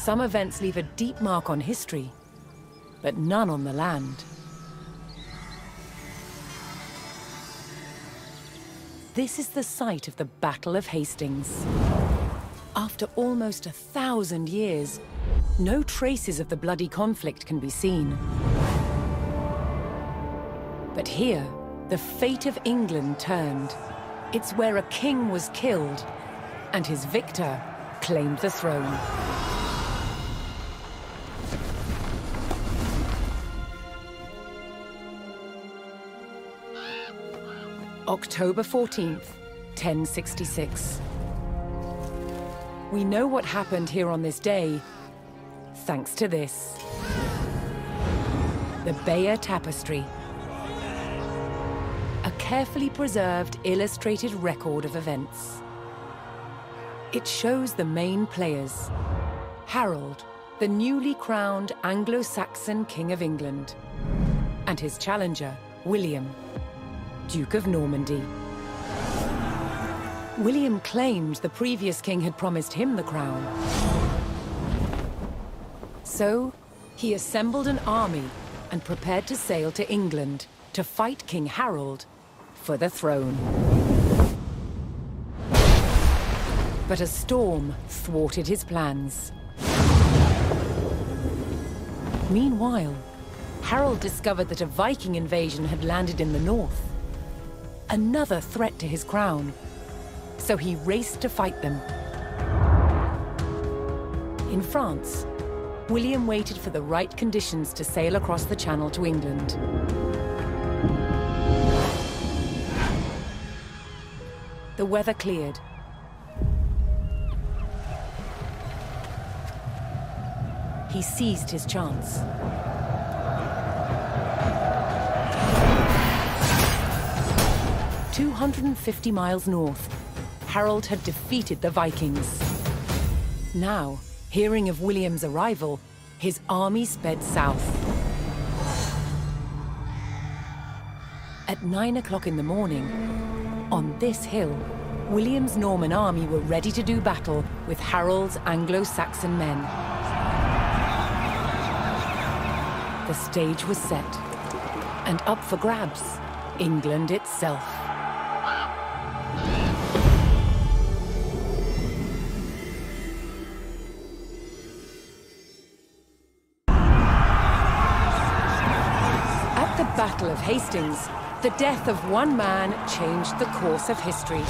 Some events leave a deep mark on history, but none on the land. This is the site of the Battle of Hastings. After almost 1,000 years, no traces of the bloody conflict can be seen. But here, the fate of England turned. It's where a king was killed, and his victor claimed the throne. October 14th, 1066. We know what happened here on this day, thanks to this. The Bayeux Tapestry. A carefully preserved, illustrated record of events. It shows the main players. Harold, the newly crowned Anglo-Saxon King of England, and his challenger, William, Duke of Normandy. William claimed the previous king had promised him the crown. So, he assembled an army and prepared to sail to England to fight King Harold for the throne. But a storm thwarted his plans. Meanwhile, Harold discovered that a Viking invasion had landed in the north. Another threat to his crown. So he raced to fight them. In France, William waited for the right conditions to sail across the Channel to England. The weather cleared. He seized his chance. "250 miles north, Harold had defeated the Vikings. Now, hearing of William's arrival, his army sped south. At 9 o'clock in the morning, on this hill, William's Norman army were ready to do battle with Harold's Anglo-Saxon men. The stage was set, and up for grabs, England itself. At the Battle of Hastings, the death of one man changed the course of history.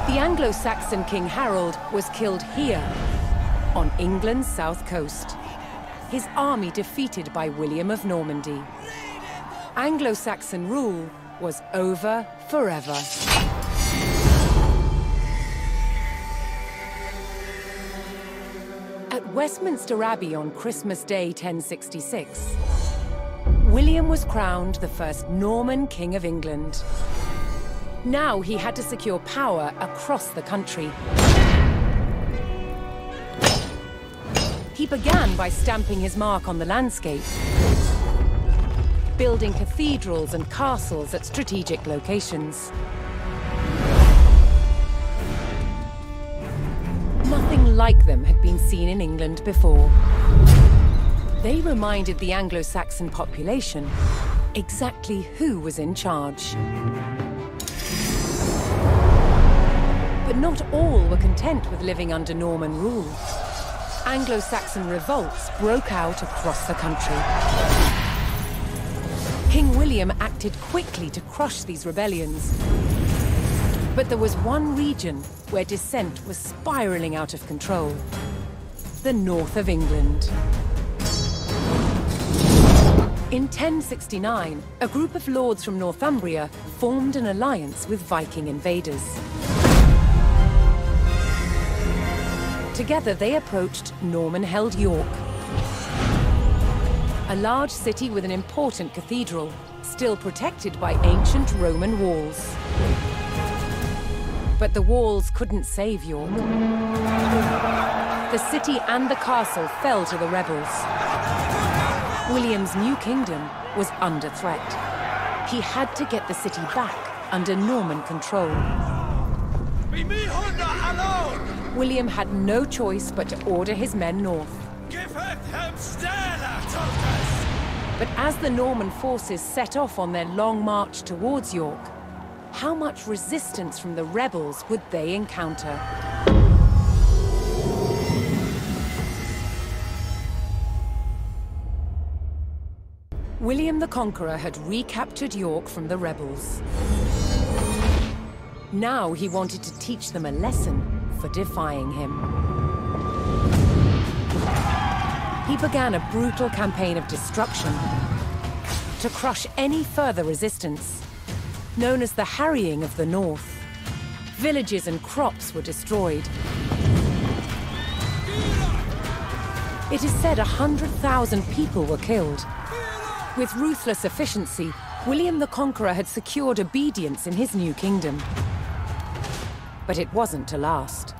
The Anglo-Saxon King Harold was killed here, on England's south coast. His army defeated by William of Normandy. Anglo-Saxon rule was over forever. At Westminster Abbey on Christmas Day 1066, William was crowned the first Norman King of England. Now he had to secure power across the country. He began by stamping his mark on the landscape, building cathedrals and castles at strategic locations. Nothing like them had been seen in England before. They reminded the Anglo-Saxon population exactly who was in charge. But not all were content with living under Norman rule. Anglo-Saxon revolts broke out across the country. King William acted quickly to crush these rebellions. But there was one region where dissent was spiraling out of control: the north of England. In 1069, a group of lords from Northumbria formed an alliance with Viking invaders. Together, they approached Norman-held York, a large city with an important cathedral, still protected by ancient Roman walls. But the walls couldn't save York. The city and the castle fell to the rebels. William's new kingdom was under threat. He had to get the city back under Norman control. Be me Honda alone! William had no choice but to order his men north. But as the Norman forces set off on their long march towards York, how much resistance from the rebels would they encounter? William the Conqueror had recaptured York from the rebels. Now he wanted to teach them a lesson for defying him. He began a brutal campaign of destruction to crush any further resistance, known as the Harrying of the North. Villages and crops were destroyed. It is said 100,000 people were killed. With ruthless efficiency, William the Conqueror had secured obedience in his new kingdom. But it wasn't to last.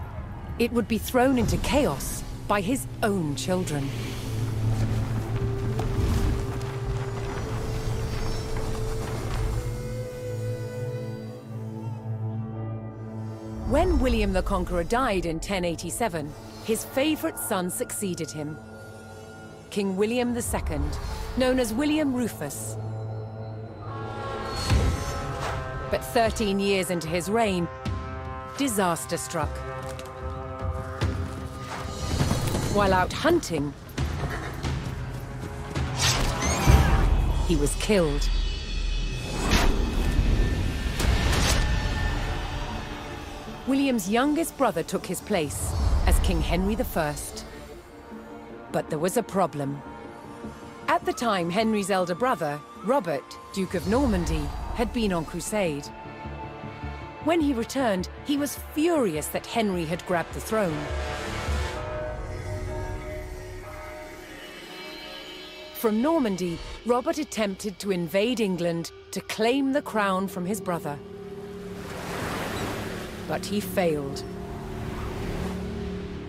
It would be thrown into chaos by his own children. When William the Conqueror died in 1087, his favorite son succeeded him, King William II, known as William Rufus. But 13 years into his reign, disaster struck. While out hunting, he was killed. William's youngest brother took his place as King Henry I. But there was a problem. At the time, Henry's elder brother, Robert, Duke of Normandy, had been on crusade. When he returned, he was furious that Henry had grabbed the throne. From Normandy, Robert attempted to invade England to claim the crown from his brother. But he failed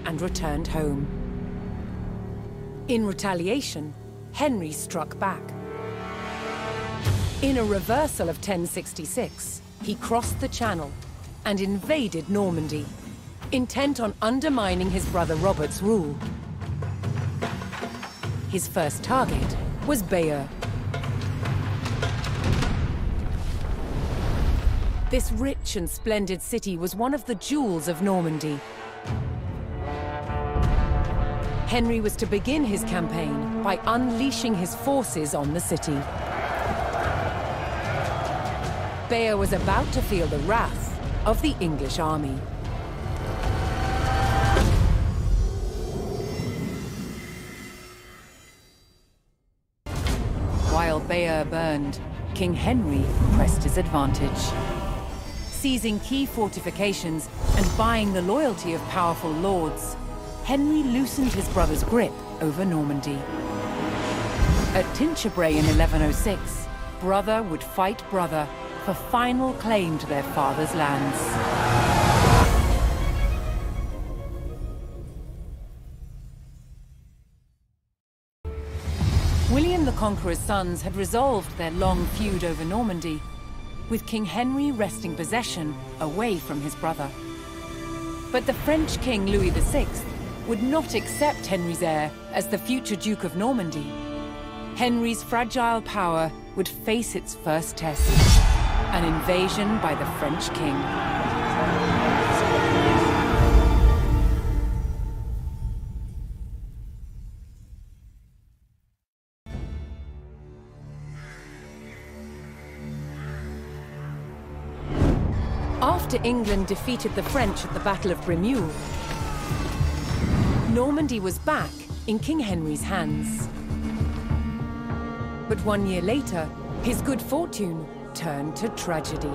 and returned home. In retaliation, Henry struck back. In a reversal of 1066, he crossed the Channel and invaded Normandy, intent on undermining his brother Robert's rule. His first target was Bayeux. This rich and splendid city was one of the jewels of Normandy. Henry was to begin his campaign by unleashing his forces on the city. Bayeux was about to feel the wrath of the English army. While Bayeux burned, King Henry pressed his advantage. Seizing key fortifications and buying the loyalty of powerful lords, Henry loosened his brother's grip over Normandy. At Tinchebray in 1106, brother would fight brother for final claim to their father's lands. William the Conqueror's sons had resolved their long feud over Normandy, with King Henry wresting possession away from his brother. But the French King Louis VI would not accept Henry's heir as the future Duke of Normandy. Henry's fragile power would face its first test, an invasion by the French king. After England defeated the French at the Battle of Bremule, Normandy was back in King Henry's hands. But 1 year later, his good fortune turned to tragedy.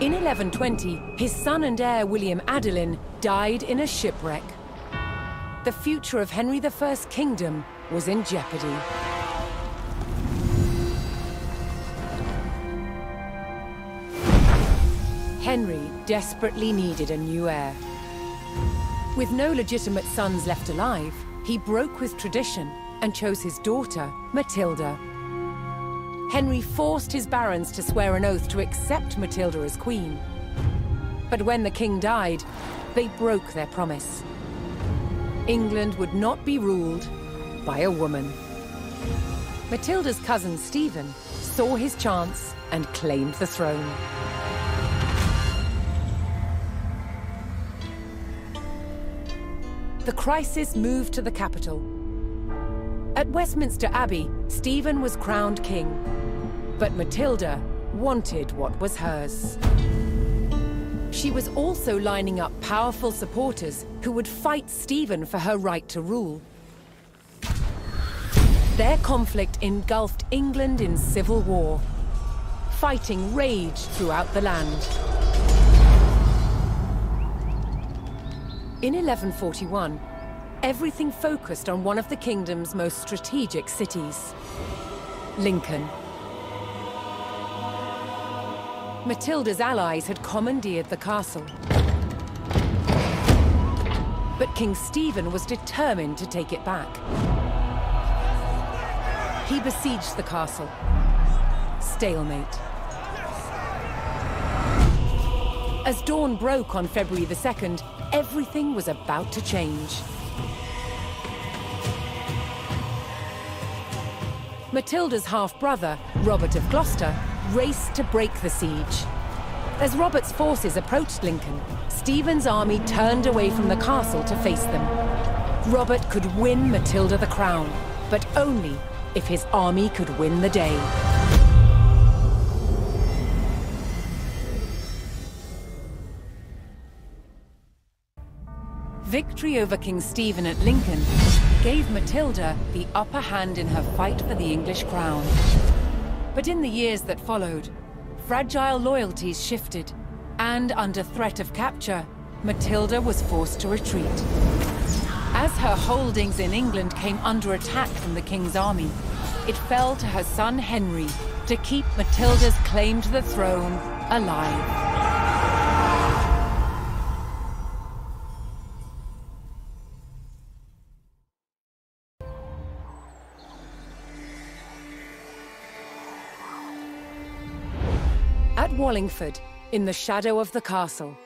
In 1120, his son and heir William Adelin died in a shipwreck. The future of Henry I's kingdom was in jeopardy. Henry desperately needed a new heir. With no legitimate sons left alive, he broke with tradition and chose his daughter, Matilda. Henry forced his barons to swear an oath to accept Matilda as queen. But when the king died, they broke their promise. England would not be ruled by a woman. Matilda's cousin Stephen saw his chance and claimed the throne. The crisis moved to the capital. At Westminster Abbey, Stephen was crowned king, but Matilda wanted what was hers. She was also lining up powerful supporters who would fight Stephen for her right to rule. Their conflict engulfed England in civil war. Fighting raged throughout the land. In 1141, everything focused on one of the kingdom's most strategic cities, Lincoln. Matilda's allies had commandeered the castle. But King Stephen was determined to take it back. He besieged the castle. Stalemate. As dawn broke on February the 2nd, everything was about to change. Matilda's half-brother, Robert of Gloucester, raced to break the siege. As Robert's forces approached Lincoln, Stephen's army turned away from the castle to face them. Robert could win Matilda the crown, but only if his army could win the day. Victory over King Stephen at Lincoln gave Matilda the upper hand in her fight for the English crown. But in the years that followed, fragile loyalties shifted, and under threat of capture, Matilda was forced to retreat. As her holdings in England came under attack from the king's army, it fell to her son Henry to keep Matilda's claim to the throne alive. At Wallingford, in the shadow of the castle,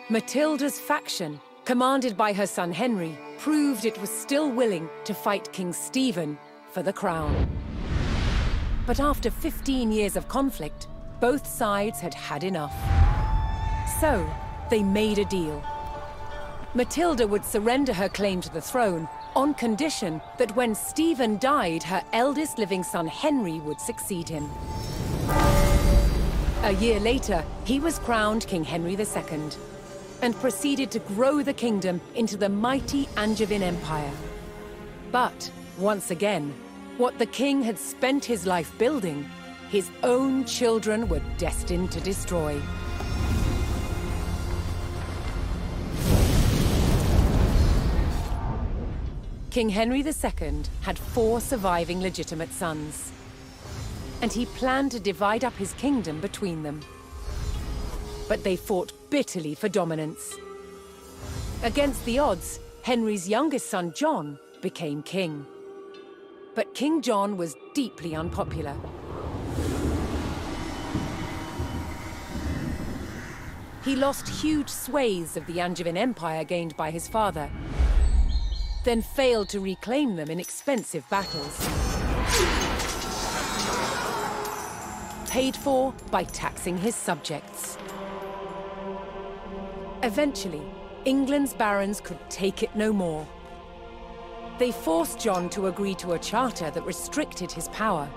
Matilda's faction, commanded by her son Henry, proved it was still willing to fight King Stephen for the crown. But after 15 years of conflict, both sides had had enough. So, they made a deal. Matilda would surrender her claim to the throne on condition that when Stephen died, her eldest living son Henry would succeed him. A year later, he was crowned King Henry II and proceeded to grow the kingdom into the mighty Angevin Empire. But, once again, what the king had spent his life building, his own children were destined to destroy. King Henry II had 4 surviving legitimate sons, and he planned to divide up his kingdom between them. But they fought bitterly for dominance. Against the odds, Henry's youngest son, John, became king. But King John was deeply unpopular. He lost huge swathes of the Angevin Empire gained by his father, then failed to reclaim them in expensive battles. Paid for by taxing his subjects. Eventually, England's barons could take it no more. They forced John to agree to a charter that restricted his power,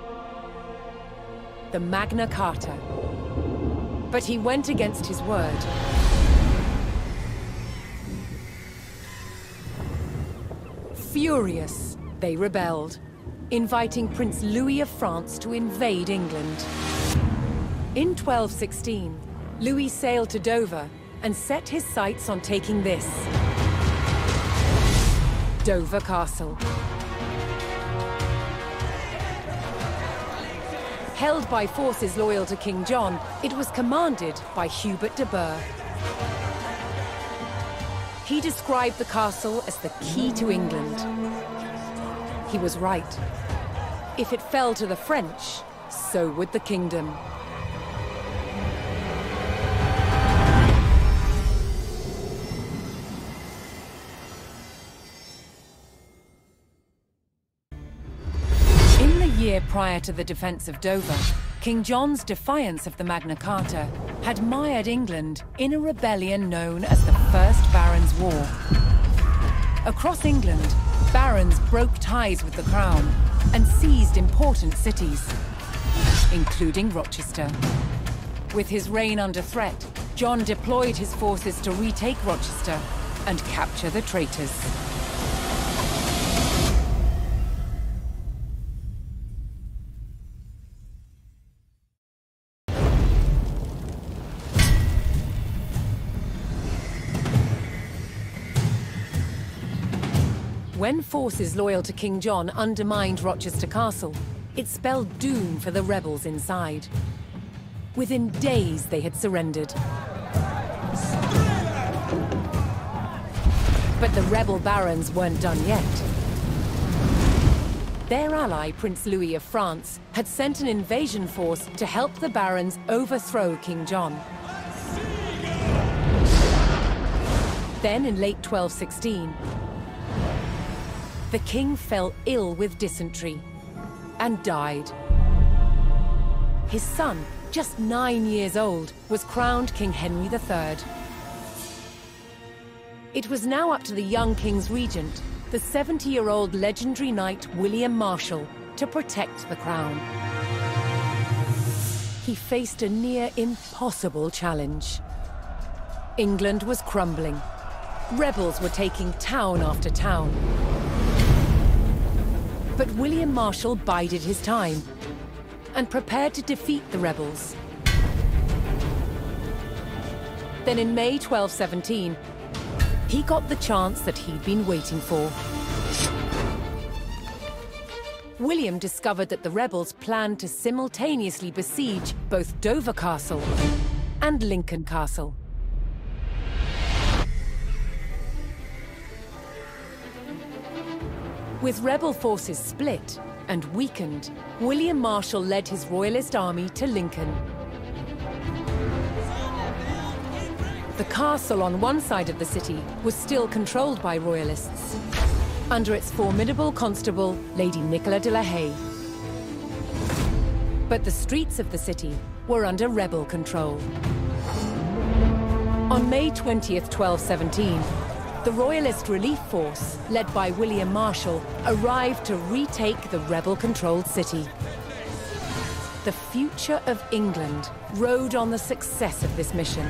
the Magna Carta. But he went against his word. Furious, they rebelled, inviting Prince Louis of France to invade England. In 1216, Louis sailed to Dover and set his sights on taking this, Dover Castle. Held by forces loyal to King John, it was commanded by Hubert de Burgh. He described the castle as the key to England. He was right. If it fell to the French, so would the kingdom. year prior to the defense of Dover, King John's defiance of the Magna Carta had mired England in a rebellion known as the First Barons' War. Across England, barons broke ties with the crown and seized important cities, including Rochester. With his reign under threat, John deployed his forces to retake Rochester and capture the traitors. When forces loyal to King John undermined Rochester Castle, it spelled doom for the rebels inside. Within days, they had surrendered. But the rebel barons weren't done yet. Their ally, Prince Louis of France, had sent an invasion force to help the barons overthrow King John. Then, in late 1216, the king fell ill with dysentery and died. His son, just 9 years old, was crowned King Henry III. It was now up to the young king's regent, the 70-year-old legendary knight William Marshal, to protect the crown. He faced a near impossible challenge. England was crumbling. Rebels were taking town after town. But William Marshal bided his time and prepared to defeat the rebels. Then in May 1217, he got the chance that he'd been waiting for. William discovered that the rebels planned to simultaneously besiege both Dover Castle and Lincoln Castle. With rebel forces split and weakened, William Marshal led his royalist army to Lincoln. The castle on one side of the city was still controlled by royalists, under its formidable constable, Lady Nicola de la Haye. But the streets of the city were under rebel control. On May 20th, 1217, the Royalist Relief Force, led by William Marshal, arrived to retake the rebel-controlled city. The future of England rode on the success of this mission.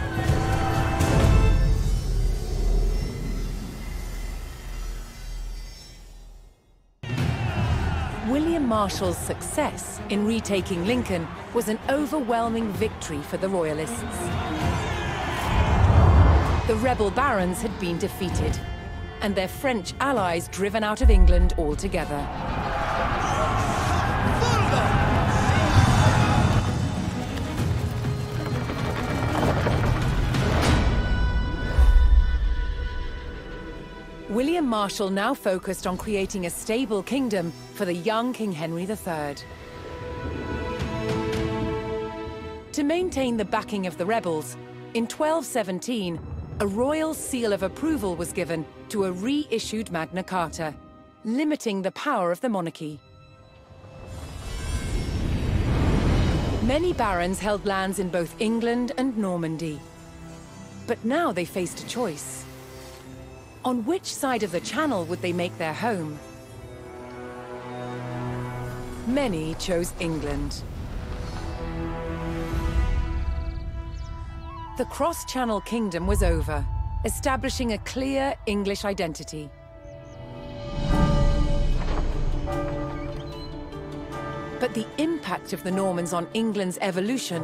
William Marshal's success in retaking Lincoln was an overwhelming victory for the Royalists. The rebel barons had been defeated, and their French allies driven out of England altogether. William Marshal now focused on creating a stable kingdom for the young King Henry III. To maintain the backing of the rebels, in 1217, a royal seal of approval was given to a reissued Magna Carta, limiting the power of the monarchy. Many barons held lands in both England and Normandy. But now they faced a choice. On which side of the Channel would they make their home? Many chose England. The cross-Channel kingdom was over, establishing a clear English identity. But the impact of the Normans on England's evolution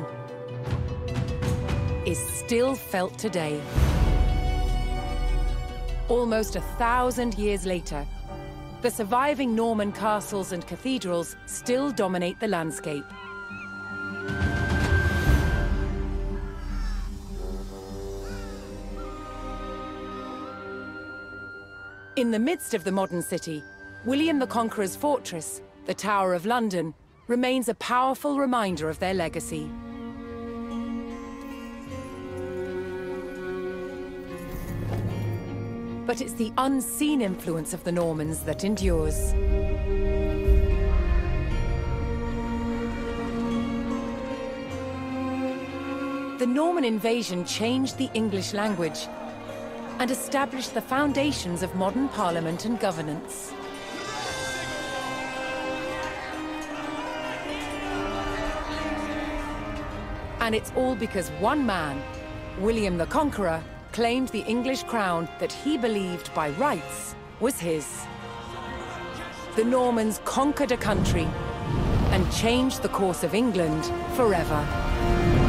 is still felt today. Almost 1,000 years later, the surviving Norman castles and cathedrals still dominate the landscape. In the midst of the modern city, William the Conqueror's fortress, the Tower of London, remains a powerful reminder of their legacy. But it's the unseen influence of the Normans that endures. The Norman invasion changed the English language and established the foundations of modern parliament and governance. And it's all because one man, William the Conqueror, claimed the English crown that he believed by rights was his. The Normans conquered a country and changed the course of England forever.